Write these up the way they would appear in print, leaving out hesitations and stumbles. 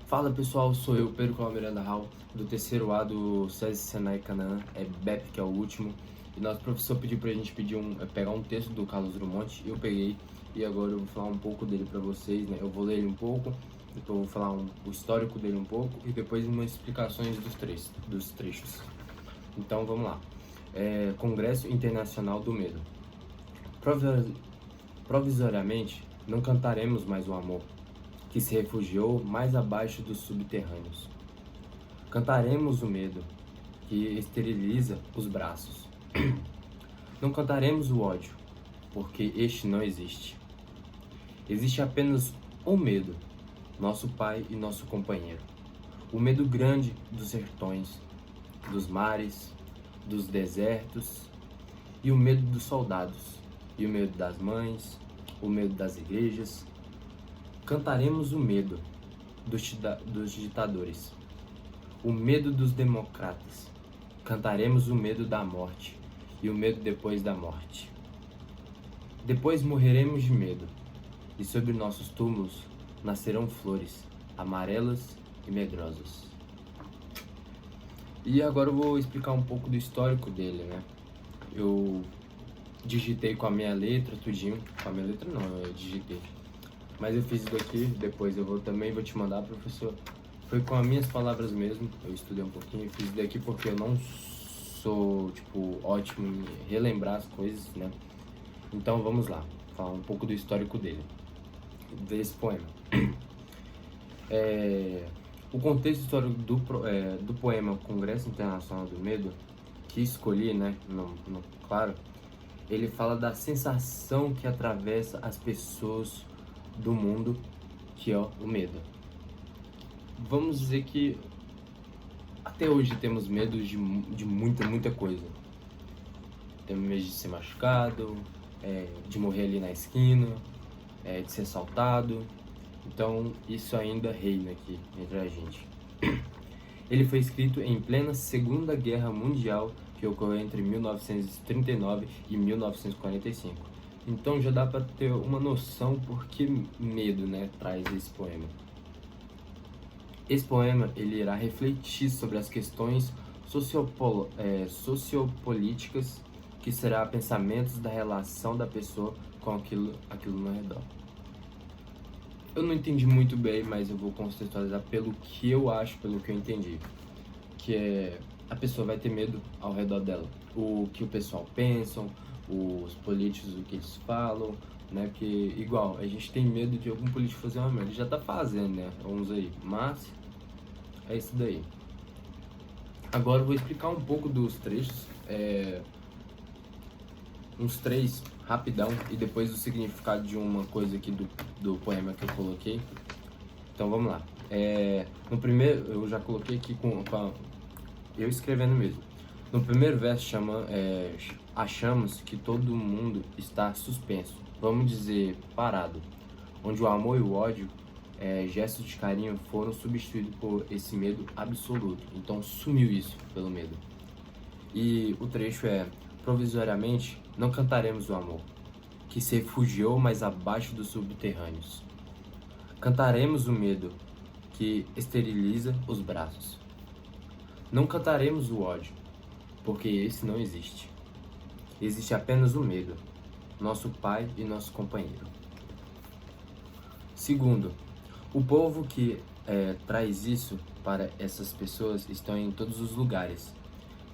Fala pessoal, sou eu, Pedro Cláudio Miranda Hall, do terceiro A do SESI Senai Canaã, BEP, que é o último. E nosso professor pediu pra gente pegar um texto do Carlos Drummond, e eu peguei, e agora eu vou falar um pouco dele pra vocês, né? Eu vou ler ele um pouco, depois eu vou falar o histórico dele um pouco, e depois umas explicações dos trechos. Então vamos lá. Congresso Internacional do Medo. Provisoriamente, não cantaremos mais o amor que se refugiou mais abaixo dos subterrâneos. Cantaremos o medo, que esteriliza os braços. Não cantaremos o ódio, porque este não existe. Existe apenas um medo, nosso pai e nosso companheiro. O medo grande dos sertões, dos mares, dos desertos, e o medo dos soldados, e o medo das mães, o medo das igrejas. Cantaremos o medo dos ditadores, o medo dos democratas. Cantaremos o medo da morte e o medo depois da morte. Depois morreremos de medo, e sobre nossos túmulos nascerão flores amarelas e medrosas. E agora eu vou explicar um pouco do histórico dele, né? Eu digitei com a minha letra, tudinho. Com a minha letra não, eu digitei. Mas eu fiz isso daqui, depois eu também vou te mandar, professor. Foi com as minhas palavras mesmo, eu estudei um pouquinho, fiz isso daqui porque eu não sou, ótimo em relembrar as coisas, né? Então vamos lá, falar um pouco do histórico dele, desse poema. O contexto histórico do poema Congresso Internacional do Medo, que escolhi, né, claro, ele fala da sensação que atravessa as pessoas do mundo, que é o medo. Vamos dizer que até hoje temos medo de muita coisa. Temos medo de ser machucado, de morrer ali na esquina, de ser assaltado. Então isso ainda reina aqui entre a gente. Ele foi escrito em plena Segunda Guerra Mundial, que ocorreu entre 1939 e 1945. Então já dá para ter uma noção por que medo, né, traz esse poema. Esse poema ele irá refletir sobre as questões sociopolíticas, que será pensamentos da relação da pessoa com aquilo no redor. Eu não entendi muito bem, mas eu vou contextualizar pelo que eu acho, pelo que eu entendi. Que é, a pessoa vai ter medo ao redor dela. O que o pessoal pensa, os políticos, o que eles falam, né? Porque, igual, a gente tem medo de algum político fazer uma merda. Ele já tá fazendo, né? Uns aí. Mas, é isso daí. Agora eu vou explicar um pouco dos trechos. Uns três, rapidão. E depois o significado de uma coisa aqui do poema que eu coloquei. Então, vamos lá. No primeiro, eu já coloquei aqui eu escrevendo mesmo. No primeiro verso achamos que todo mundo está suspenso, vamos dizer, parado, onde o amor e o ódio, gestos de carinho, foram substituídos por esse medo absoluto. Então sumiu isso pelo medo. E o trecho provisoriamente, não cantaremos o amor, que se refugiou mais abaixo dos subterrâneos. Cantaremos o medo, que esteriliza os braços. Não cantaremos o ódio, porque esse não existe. Existe apenas o medo, nosso pai e nosso companheiro. Segundo, o povo que traz isso para essas pessoas estão em todos os lugares,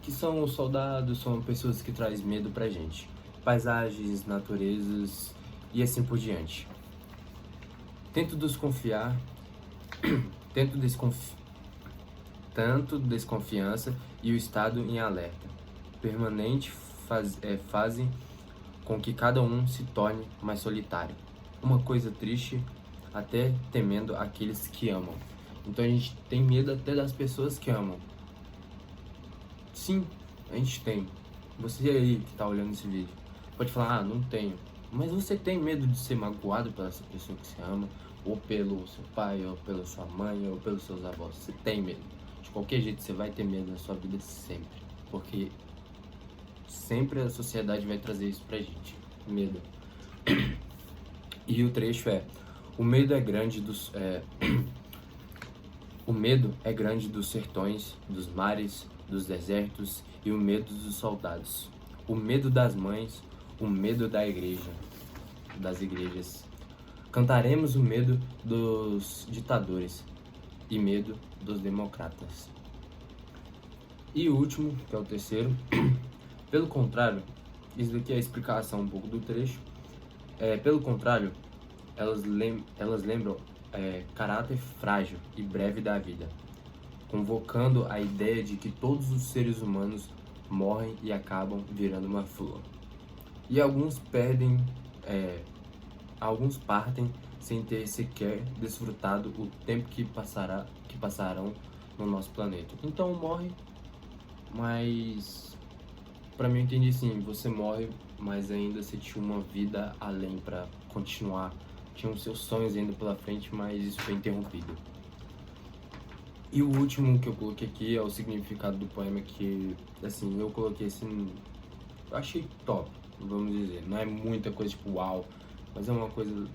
que são os soldados, são pessoas que trazem medo pra gente. Paisagens, naturezas e assim por diante. Tento desconfiar, tanto desconfiança e o estado em alerta permanente fazem com que cada um se torne mais solitário. Uma coisa triste, até temendo aqueles que amam. Então a gente tem medo até das pessoas que amam. Sim, a gente tem. Você aí que tá olhando esse vídeo pode falar, não tenho. Mas você tem medo de ser magoado pela essa pessoa que você ama, ou pelo seu pai, ou pela sua mãe, ou pelos seus avós. Você tem medo. De qualquer jeito você vai ter medo na sua vida sempre, porque sempre a sociedade vai trazer isso pra gente, medo. E o trecho o medo é grande O medo é grande dos sertões, dos mares, dos desertos e o medo dos soldados. O medo das mães, o medo das igrejas. Cantaremos o medo dos ditadores e medo dos democratas. E o último, que é o terceiro, pelo contrário, isso daqui é a explicação um pouco do trecho. Pelo contrário, elas lembram caráter frágil e breve da vida, convocando a ideia de que todos os seres humanos morrem e acabam virando uma flor. E alguns partem sem ter sequer desfrutado o tempo que passarão no nosso planeta. Então morre, mas pra mim eu entendi assim, você morre, mas ainda você tinha uma vida além pra continuar. Tinha os seus sonhos ainda pela frente, mas isso foi interrompido. E o último que eu coloquei aqui é o significado do poema, que, assim, eu coloquei assim, eu achei top, vamos dizer. Não é muita coisa tipo uau, mas é uma coisa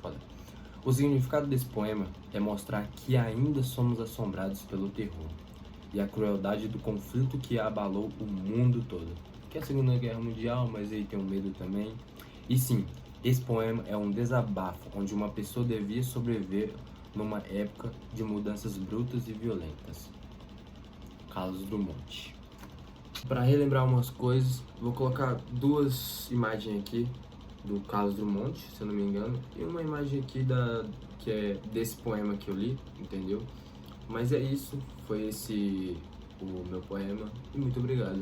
foda. O significado desse poema é mostrar que ainda somos assombrados pelo terror e a crueldade do conflito que abalou o mundo todo. Que é a Segunda Guerra Mundial, mas aí tem o medo também. E sim, esse poema é um desabafo onde uma pessoa devia sobreviver numa época de mudanças brutas e violentas. Carlos Drummond. Para relembrar umas coisas, vou colocar duas imagens aqui do Carlos Drummond, se eu não me engano, e uma imagem aqui que é desse poema que eu li, entendeu? Mas é isso, foi esse o meu poema, e muito obrigado.